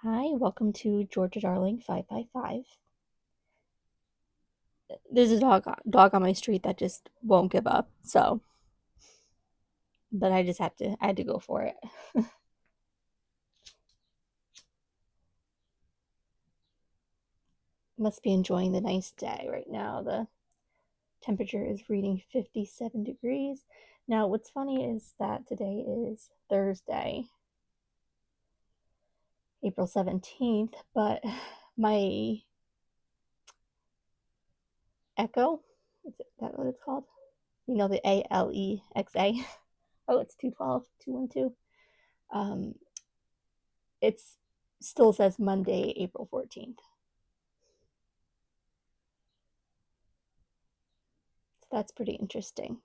Hi, welcome to Georgia Darling 555. There's a dog on my street that just won't give up. But I had to go for it. Must be enjoying the nice day right now. The temperature is reading 57 degrees. Now, what's funny is that today is Thursday, April 17th, but my Echo, is that what it's called? You know, the Alexa. Oh, it's 212, 212. It's still says Monday, April 14th. So that's pretty interesting.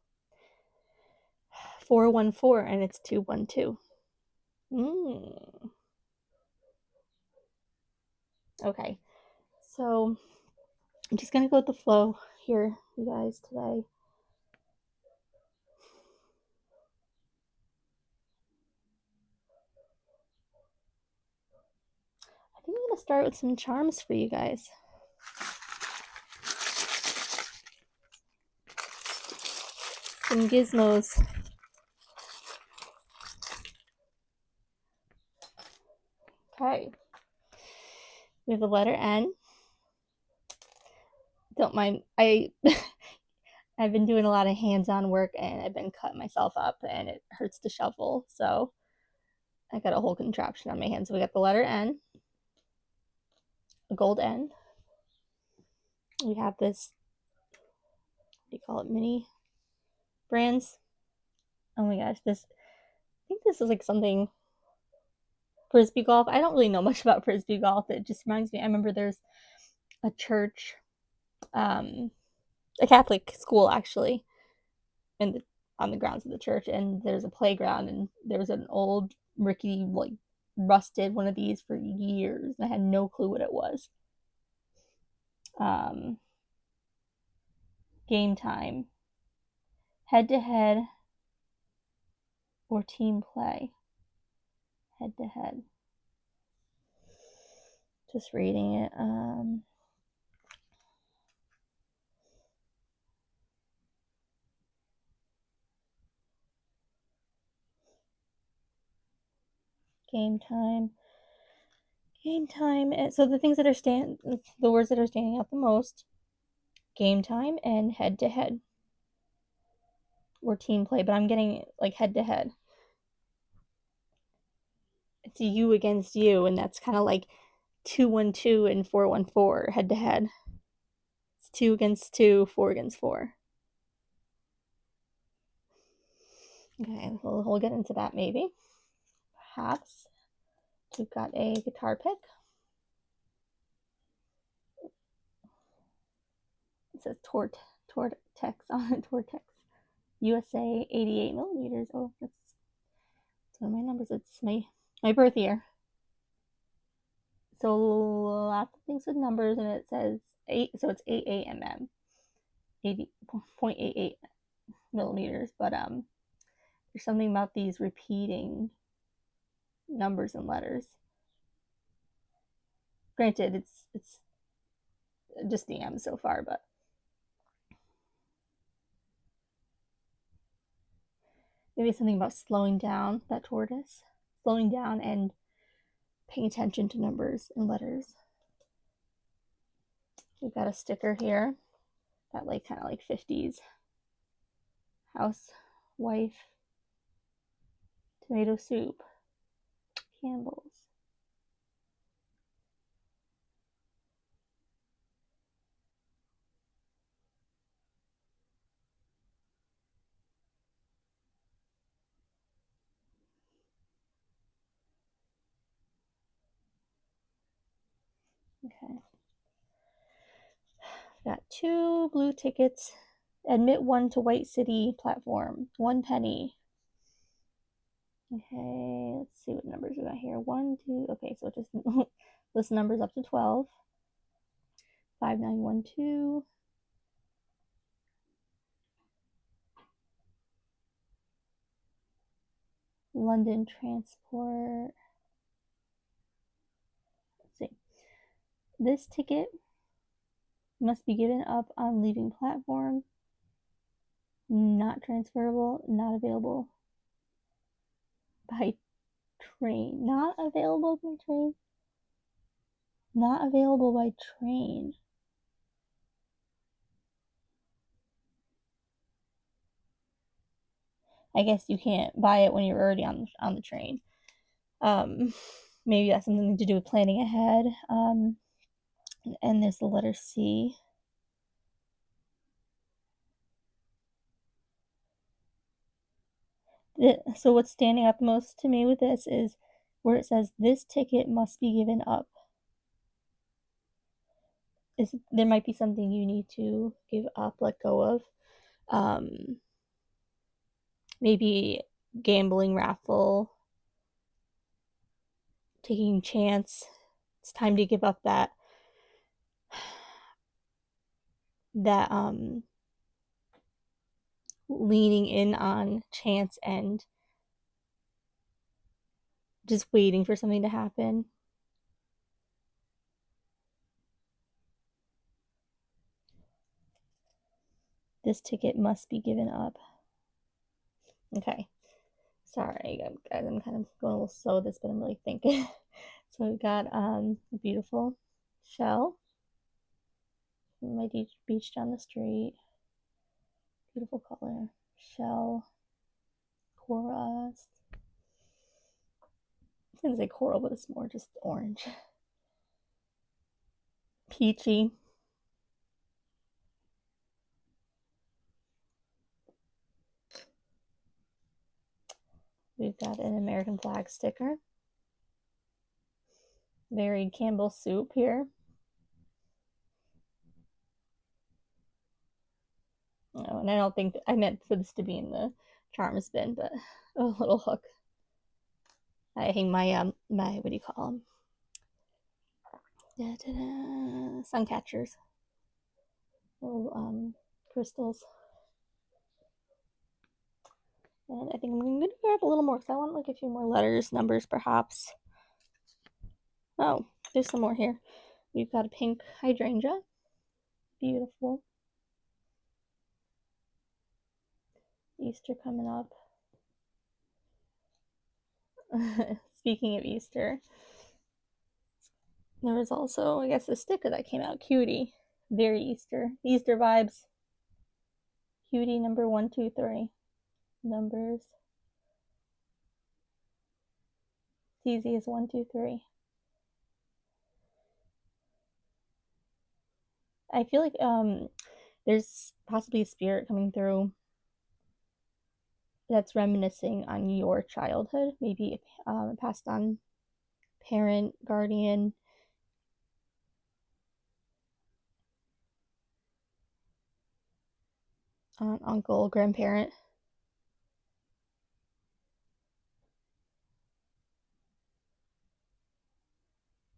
414 and it's 212. Okay. So I'm just going to go with the flow here, you guys, today. I think I'm going to start with some charms for you guys. Some gizmos. Okay. We have the letter N. Don't mind. I've been doing a lot of hands-on work and I've been cutting myself up and it hurts to shuffle. So I got a whole contraption on my hands. So we got the letter N, a gold N. We have this, what do you call it, mini brands. Oh my gosh, I think this is like something frisbee golf. I don't really know much about frisbee golf. It just reminds me. I remember there's a church, a Catholic school actually, in the on the grounds of the church, and there's a playground, and there was an old rickety like rusted one of these for years, and I had no clue what it was. Um, Game time, head to head, or team play. Head to head. Just reading it. Game time. Game time. So the things that are the words that are standing out the most: game time and head to head, or team play. But I'm getting like head to head. It's you against you, and that's kind of like 212 and 414 head to head. It's two against two, four against four. Okay, we'll get into that maybe. Perhaps. We've got a guitar pick. It says Tortex on it. Tortex USA 88 millimeters. Oh, that's one of my numbers. It's my birth year. So lots of things with numbers, and it says 8, so it's 8 AMM, 80.88 millimeters. But there's something about these repeating numbers and letters. Granted, it's just the M so far, but maybe something about slowing down, that tortoise, slowing down and paying attention to numbers and letters. We've got a sticker here that like kind of like 50s housewife, tomato soup, Campbell's. Okay. Got 2 blue tickets. Admit 1 to White City platform. 1 penny. Okay, let's see what numbers we got here. 1, 2. Okay, so it just list numbers up to 12. 5912. London Transport. This ticket must be given up on leaving platform. Not transferable. Not available by train. Not available by train. Not available by train. I guess you can't buy it when you're already on the train. Maybe that's something to do with planning ahead. And there's the letter C. So what's standing out the most to me with this is where it says this ticket must be given up. There might be something you need to give up, let go of. Maybe gambling, raffle, taking chance. It's time to give up that leaning in on chance and just waiting for something to happen. This ticket must be given up. Okay. Sorry, guys, I'm kind of going a little slow with this, but I'm really thinking. So we've got a beautiful shell. My beach down the street. Beautiful color. Shell. Coral. I was gonna say coral, but it's more just orange. Peachy. We've got an American flag sticker. Varied Campbell soup here. Oh, and I don't think I meant for this to be in the Charms bin, but a little hook. I hang my my what do you call them? Sun catchers. Little crystals. And I think I'm going to grab a little more because I want like a few more letters, numbers perhaps. Oh, there's some more here. We've got a pink hydrangea. Beautiful. Easter coming up. Speaking of Easter, there was also, I guess, a sticker that came out. Cutie. Very Easter. Easter vibes. Cutie number 123. Numbers. It's easy as 1, 2, 3. I feel like there's possibly a spirit coming through that's reminiscing on your childhood, maybe passed on parent, guardian, aunt, uncle, grandparent.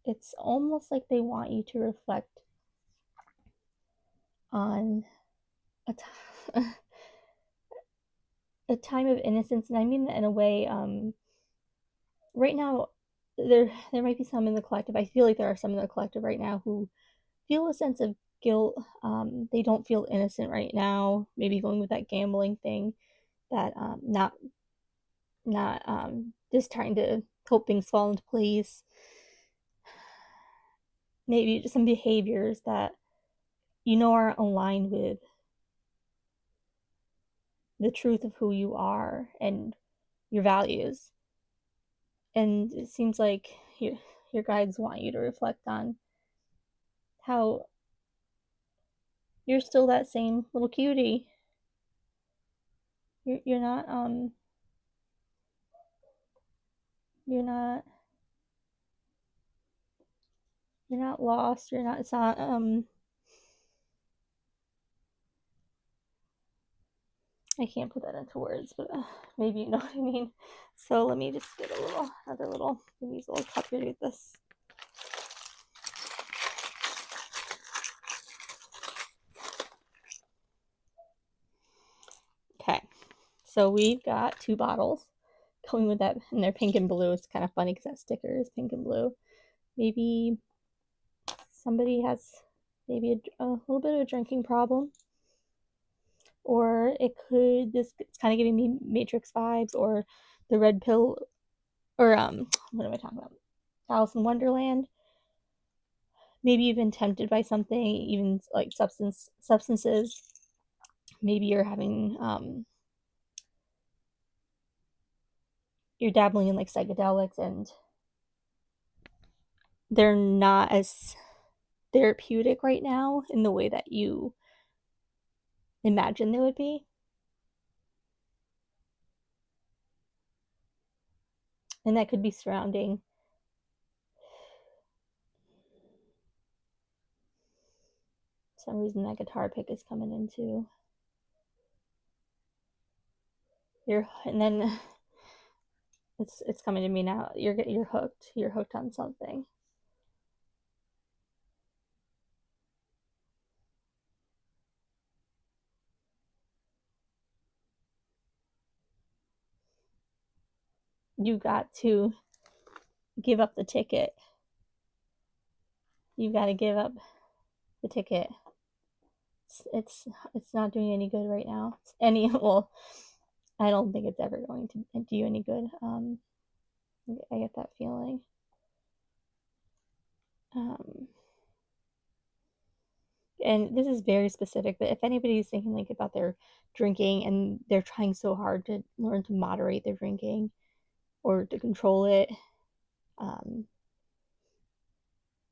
It's almost like they want you to reflect on a, a time of innocence, and I mean that in a way. Right now, there might be some in the collective. I feel like there are some in the collective right now who feel a sense of guilt. They don't feel innocent right now. Maybe going with that gambling thing, that not just trying to hope things fall into place. Maybe just some behaviors that aren't aligned with the truth of who you are and your values. And it seems like your guides want you to reflect on how you're still that same little cutie. You're not you're not lost. You're not. It's not I can't put that into words, but maybe you know what I mean. So let me just get another little, use a little cup here to get this. Okay, so we've got 2 bottles going with that, and they're pink and blue. It's kind of funny because that sticker is pink and blue. Maybe somebody has maybe a little bit of a drinking problem, or it's kind of giving me Matrix vibes, or the red pill, or what am I talking about? Alice in Wonderland. Maybe you've been tempted by something, even like substances. Maybe you're dabbling in like psychedelics, and they're not as therapeutic right now in the way that you imagine they would be. And that could be surrounding some reason that guitar pick is coming into and then it's coming to me now. You're hooked. You're hooked on something. You got to give up the ticket. You got to give up the ticket. It's not doing any good right now. Well, I don't think it's ever going to do you any good. I get that feeling. And this is very specific, but if anybody's thinking like about their drinking and they're trying so hard to learn to moderate their drinking or to control it,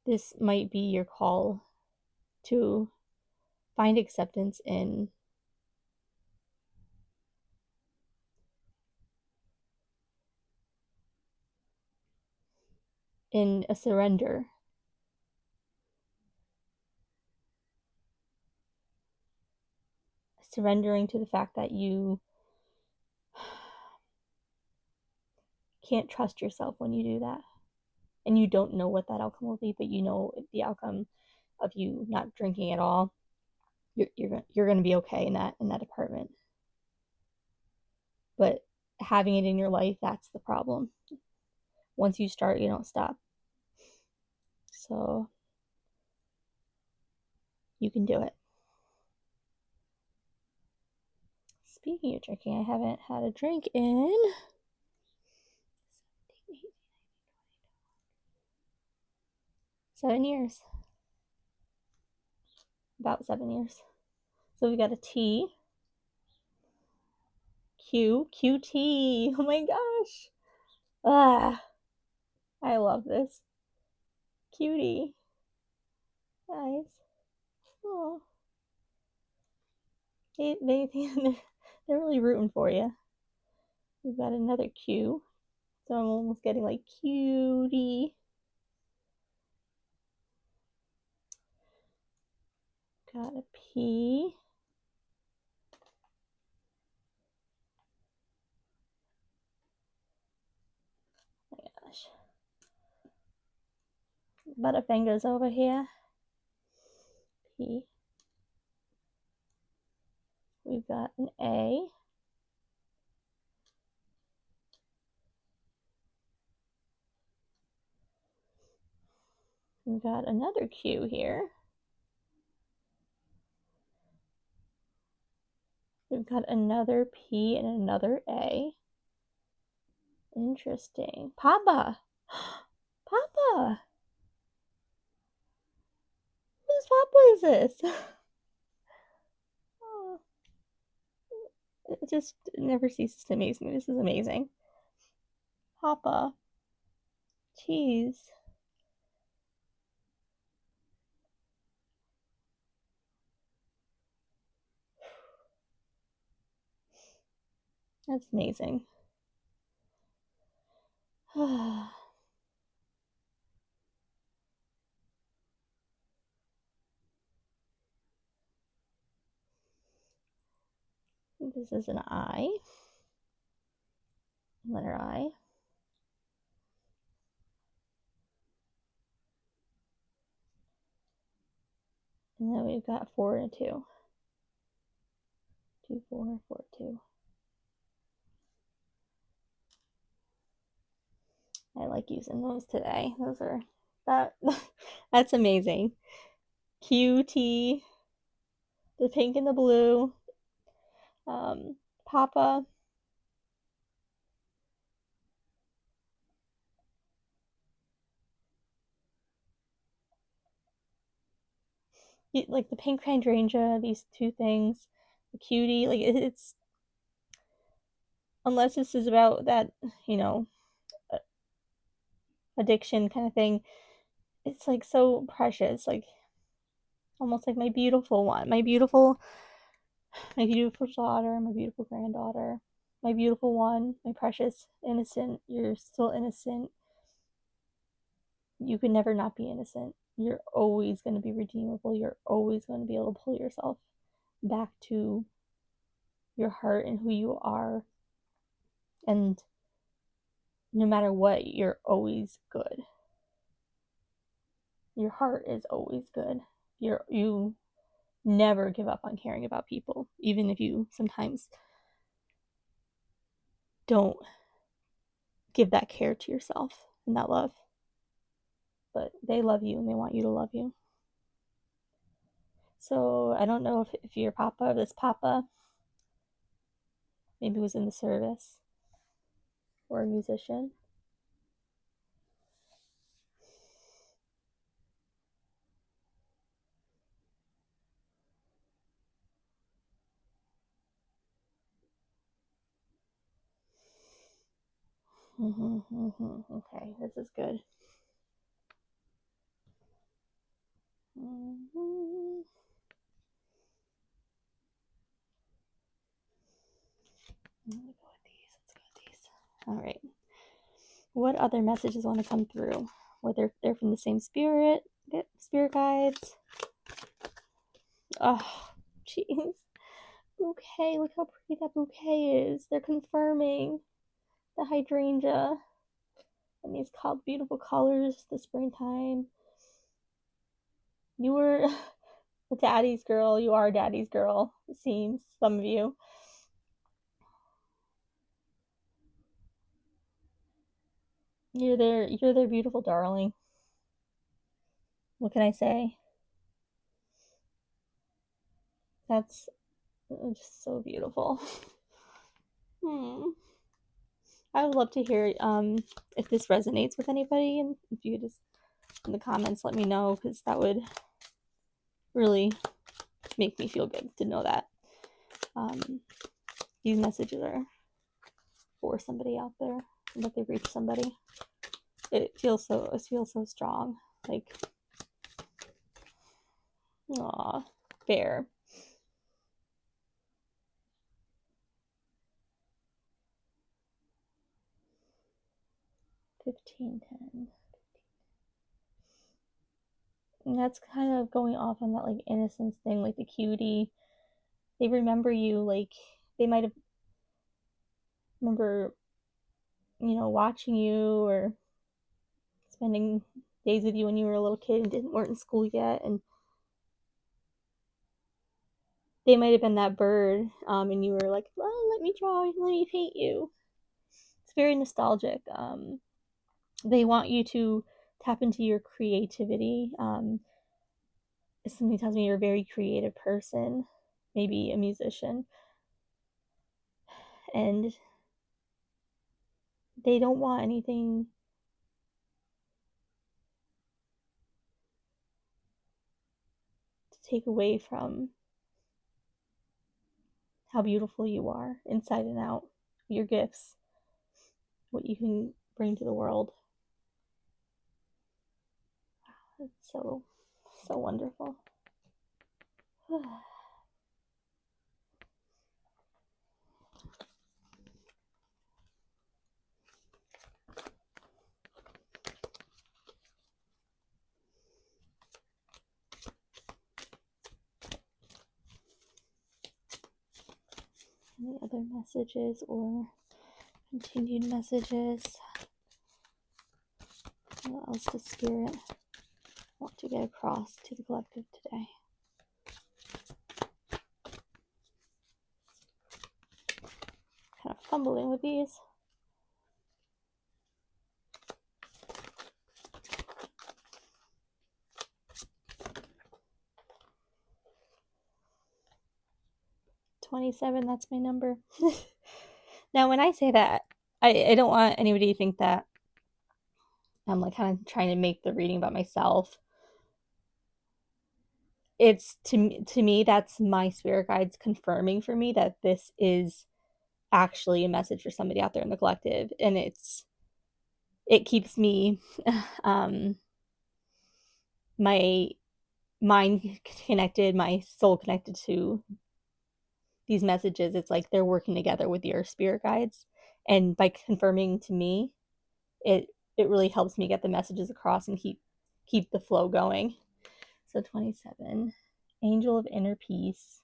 this might be your call to find acceptance in a surrendering to the fact that you can't trust yourself when you do that, and you don't know what that outcome will be, but you know the outcome of you not drinking at all. You're going to be okay in that department, but having it in your life, that's the problem. Once you start, you don't stop. So you can do it. Speaking of drinking, I haven't had a drink in 7 years. About 7 years. So we got a T. QT. Oh my gosh. I love this. Cutie. Nice. Oh. They're really rooting for you. We've got another Q. So I'm almost getting like cutie. Got a P. Oh my gosh. Butterfingers over here. P. We've got an A. We've got another Q here. We've got another P and another A. Interesting. Papa! Papa! Whose Papa is this? Oh, it just never ceases to amaze me. This is amazing. Papa. Cheese. That's amazing. This is an I. Letter I. And then we've got 4 and a 2. 2, 4, 4, 2. I like using those today. Those are that That's amazing. Cutie, the pink and the blue, Papa. Like the pink hydrangea, these two things, the cutie, like it's unless this is about that, you know, addiction kind of thing, it's like so precious, like almost like my beautiful one, my beautiful daughter, my beautiful granddaughter, my beautiful one, my precious innocent. You're still innocent. You can never not be innocent. You're always going to be redeemable. You're always going to be able to pull yourself back to your heart and who you are. And no matter what, you're always good. Your heart is always good. You never give up on caring about people, even if you sometimes don't give that care to yourself and that love. But they love you and they want you to love you. So I don't know if your papa, this papa, maybe was in the service or a musician. Okay, this is good. Let's go with these. All right. What other messages want to come through? Whether they're from the same spirit guides. Oh, jeez. Bouquet. Look how pretty that bouquet is. They're confirming the hydrangea and these beautiful colors, the springtime. You were a daddy's girl. You are daddy's girl, it seems, some of you. You're their beautiful darling. What can I say? That's just so beautiful. I would love to hear if this resonates with anybody, and if you just in the comments let me know, because that would really make me feel good to know that these messages are for somebody out there and that they reach somebody. It feels so strong. Like, aw, bear. $15.10. And that's kind of going off on that like innocence thing, like the cutie. They remember you, like they might have remember, watching you or spending days with you when you were a little kid and weren't in school yet, and they might have been that bird, and you were like, well, let me draw, let me paint you. It's very nostalgic. They want you to tap into your creativity. Something tells me you're a very creative person, maybe a musician, and they don't want anything to take away from how beautiful you are inside and out, your gifts, what you can bring to the world. It's so wonderful. Any other messages or continued messages? What else does Spirit want to get across to the collective today? Kind of fumbling with these. 27, that's my number. Now, when I say that, I don't want anybody to think that I'm like kind of trying to make the reading about myself. It's to me that's my spirit guides confirming for me that this is actually a message for somebody out there in the collective, and it keeps me my mind connected, my soul connected to these messages. It's like they're working together with your spirit guides, and by confirming to me, it really helps me get the messages across and keep the flow going. So 27, Angel of Inner Peace.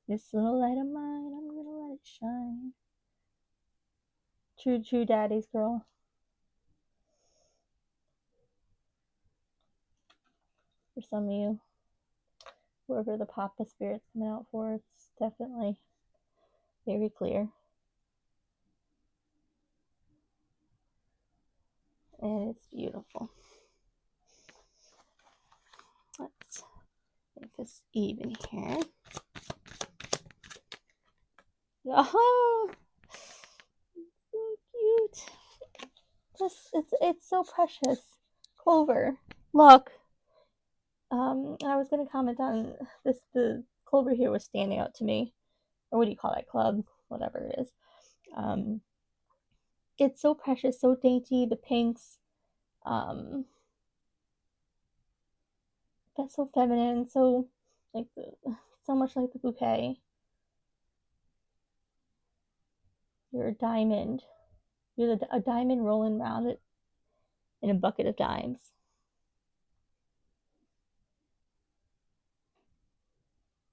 This little light of mine, I'm gonna let it shine. True daddy's girl. For some of you, whoever the Papa Spirit's coming out for, it's definitely very clear. And it's beautiful. Let's make this even here. Oh, so cute. It's so precious. Clover. Look. I was gonna comment on this. The clover here was standing out to me, or what do you call that, club? Whatever it is. It's so precious, so dainty. The pinks. That's so feminine. So like so much like the bouquet. You're a diamond. You're a diamond rolling around it in a bucket of dimes.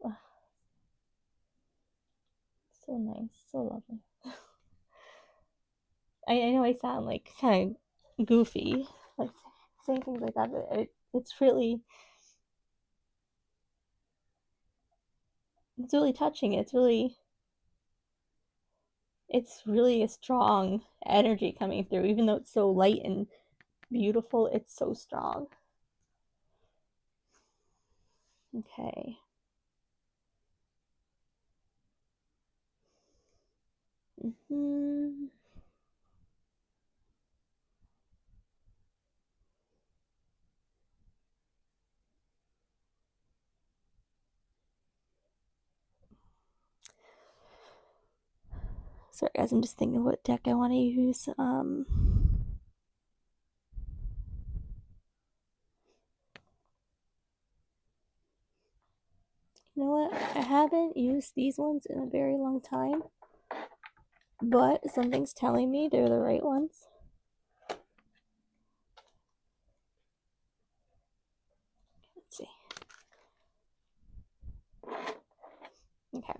Ugh. So nice, so lovely. I know I sound like kind of goofy, like saying things like that, but it's really touching. It's really a strong energy coming through, even though it's so light and beautiful. It's so strong. Okay. Sorry guys, I'm just thinking what deck I want to use. You know what? I haven't used these ones in a very long time, but something's telling me they're the right ones. Let's see. Okay.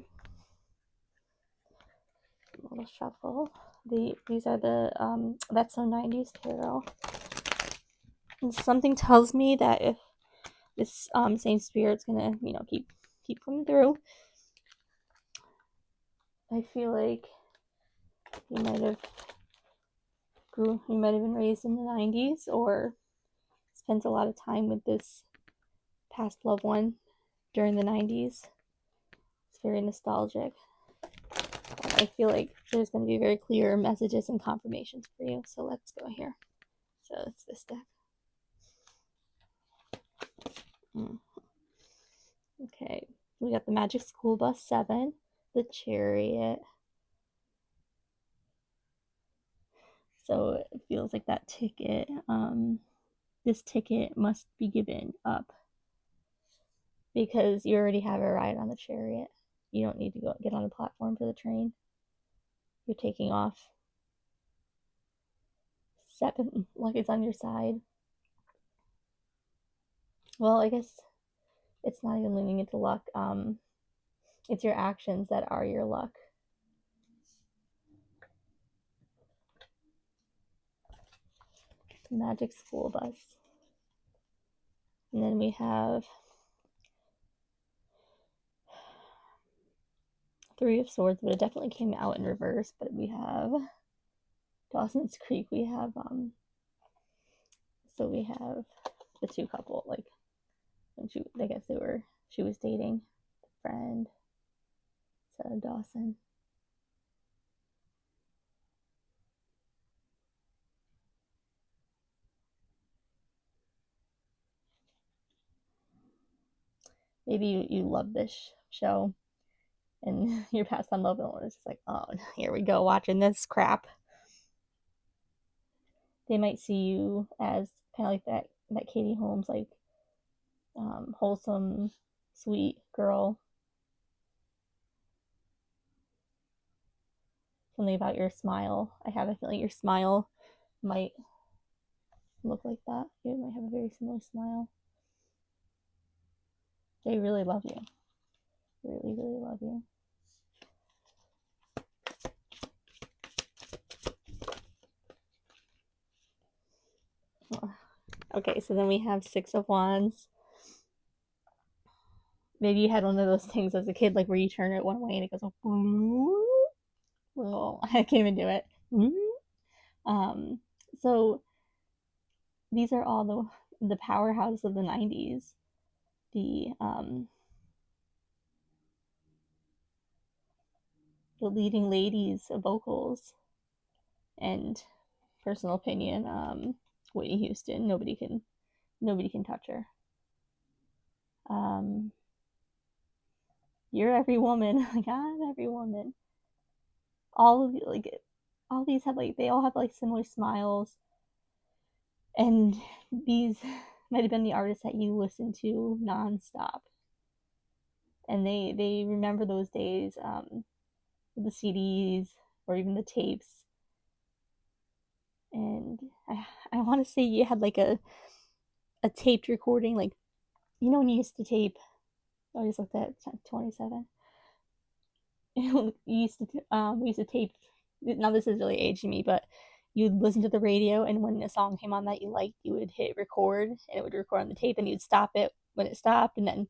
A little shuffle. These are the That's So 90s tarot. And something tells me that if this same spirit's gonna, keep coming through, I feel like you might have been raised in the 90s or spent a lot of time with this past loved one during the 90s. It's very nostalgic. I feel like there's going to be very clear messages and confirmations for you. So let's go here. So it's this deck. Okay, we got the Magic School Bus 7, the Chariot. So it feels like that ticket, this ticket must be given up because you already have a ride on the Chariot. You don't need to go get on a platform for the train. You're taking off. 7, luck is on your side. Well, I guess it's not even leaning into luck. It's your actions that are your luck. The Magic School Bus. And then we have 3 of Swords, but it definitely came out in reverse. But we have Dawson's Creek. We have so we have the two couple, like, I guess they were she was dating a friend, Sarah Dawson. Maybe you love this show and you're past on love, and it's just like, oh, here we go watching this crap. They might see you as kind of like that Katie Holmes, like wholesome, sweet girl. Something about your smile. I have a feeling your smile might look like that. You might have a very similar smile. They really love you. Really, really love you. Okay, so then we have Six of Wands. Maybe you had one of those things as a kid, like where you turn it one way and it goes, oh, I can't even do it. So these are all the powerhouse of the 90s. The leading ladies of vocals, and personal opinion, Whitney Houston. Nobody can touch her. You're Every Woman. Like, I'm Every Woman. All of these have they all have like similar smiles, and these might have been the artists that you listen to nonstop, and they remember those days, the CDs or even the tapes. And I want to say you had like a taped recording, like, when you used to tape. I just looked at 27. You used to we used to tape. Now this is really aging me, but you'd listen to the radio, and when a song came on that you liked, you would hit record, and it would record on the tape, and you'd stop it when it stopped, and then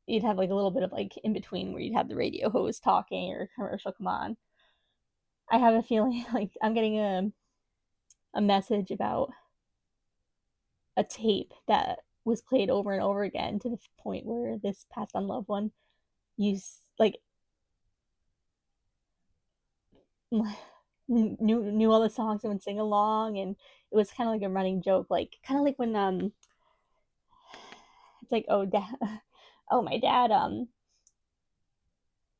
you'd have like a little bit of like in between where you'd have the radio host talking or commercial come on. I have a feeling like I'm getting a message about a tape that was played over and over again to the point where this passed on loved one used like knew all the songs and would sing along, and it was kind of like a running joke, like kind of like when it's like, oh, oh, my dad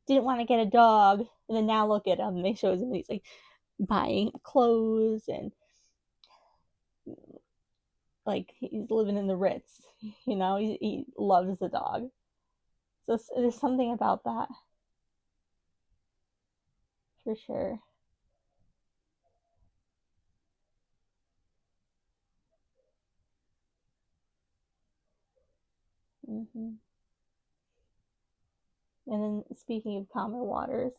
didn't want to get a dog, and then now look at him, and they shows him he's like buying clothes, and like he's living in the Ritz, he loves the dog. So there's something about that for sure. And then speaking of calmer waters,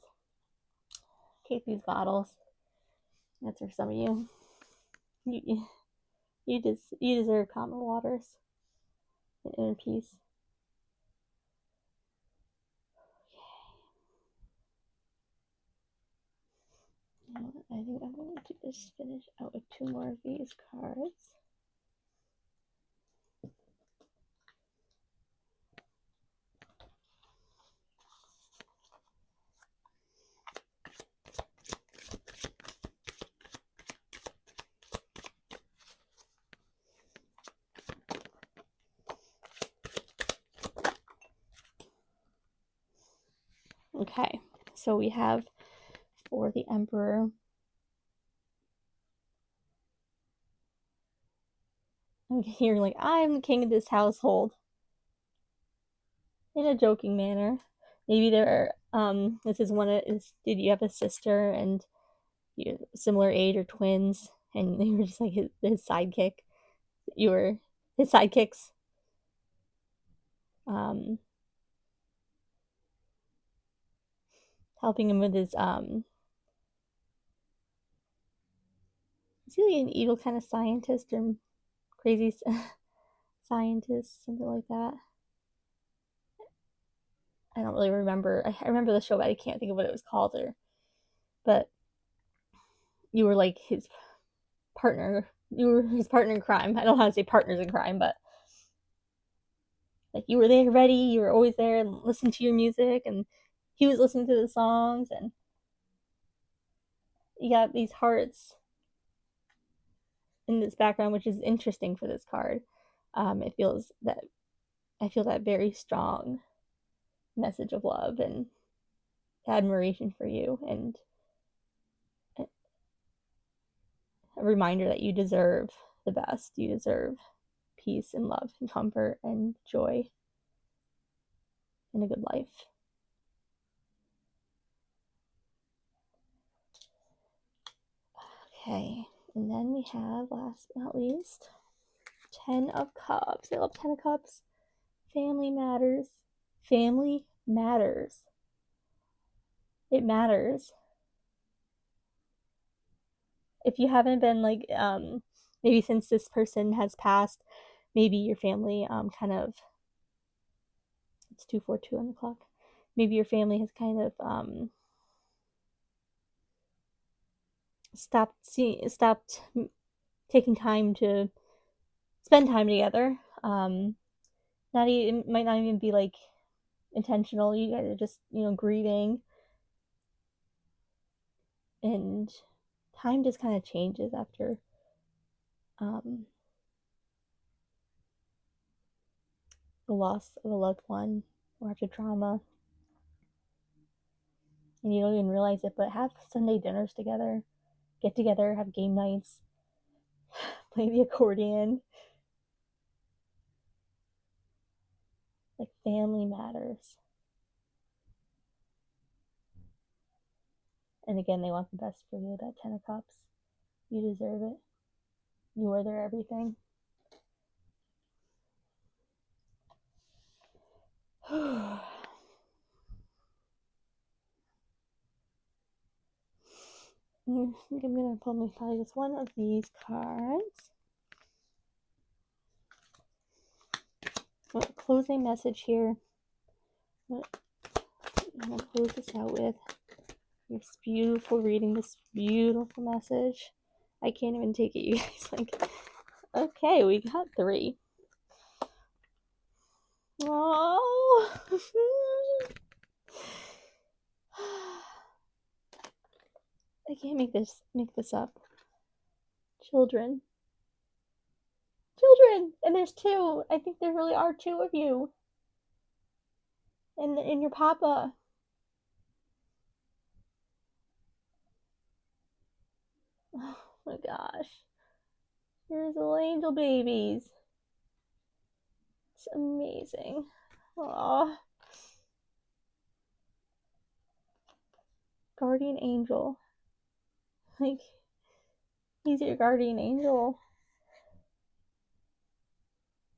take these bottles. That's for some of you. You deserve calmer waters and inner peace. I think I'm going to just finish out with 2 more of these cards. Okay, so we have for the Emperor, you're like, I'm the king of this household, in a joking manner. Maybe this is did you have a sister and you're similar age or twins, and you were just like his sidekick? You were his sidekicks. Helping him with his is he like an evil kind of scientist or crazy scientist, something like that? I don't really remember. I remember the show, but I can't think of what it was called. But you were like his partner. You were his partner in crime. I don't know how to say partners in crime, but Like you were there ready, you were always there and listening to your music, and he was listening to the songs, and you got these hearts in this background, which is interesting for this card. It feels that I feel that very strong message of love and admiration for you, and a reminder that you deserve the best. You deserve peace and love and comfort and joy and a good life. Okay, and then we have, last but not least, 10 of Cups. I love 10 of Cups. Family matters. Family matters. It matters. If you haven't been like, maybe since this person has passed, maybe your family kind of, it's 2:42 on the clock. Maybe your family has kind of stopped taking time to spend time together. Not even, it might not even be like intentional. You guys are just, grieving, and time just kind of changes after the loss of a loved one or after trauma, and you don't even realize it. But have Sunday dinners together, get together, have game nights, play the accordion. Like, family matters. And again, they want the best for you. That 10 of Cups, you deserve it. You are their everything. I'm gonna pull probably just one of these cards. Closing message here. I'm gonna close this out with this beautiful reading, this beautiful message. I can't even take it, you guys. Like, okay, we got 3. Oh. I can't make this up. Children, and there's 2. I think there really are 2 of you, and your papa. Oh my gosh, here's little angel babies. It's amazing. Aww. Guardian angel. Like, he's your guardian angel.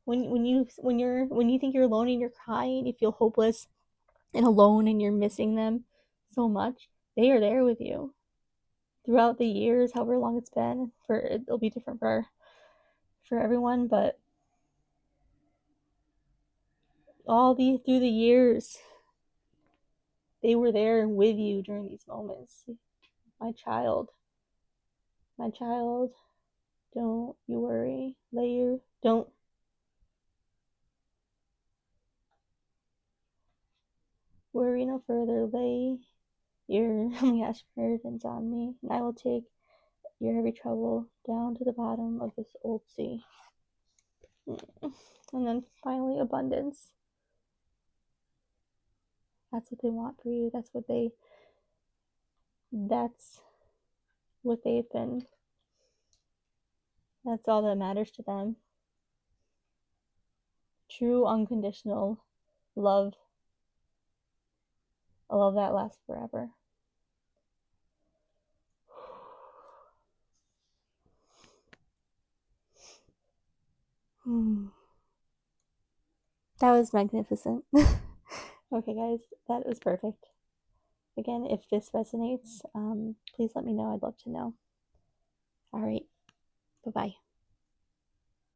When you think you're alone and you're crying, you feel hopeless and alone and you're missing them so much, they are there with you throughout the years, however long it's been. It'll be different for everyone, but through the years, they were there with you during these moments. My child, don't you worry. Don't worry no further. Lay your burdens on me, and I will take your heavy trouble down to the bottom of this old sea. And then finally, abundance. That's what they want for you. That's what they've been. That's all that matters to them. True, unconditional love. A love that lasts forever. That was magnificent. Okay, guys, that was perfect. Again, if this resonates, please let me know. I'd love to know. All right, bye-bye.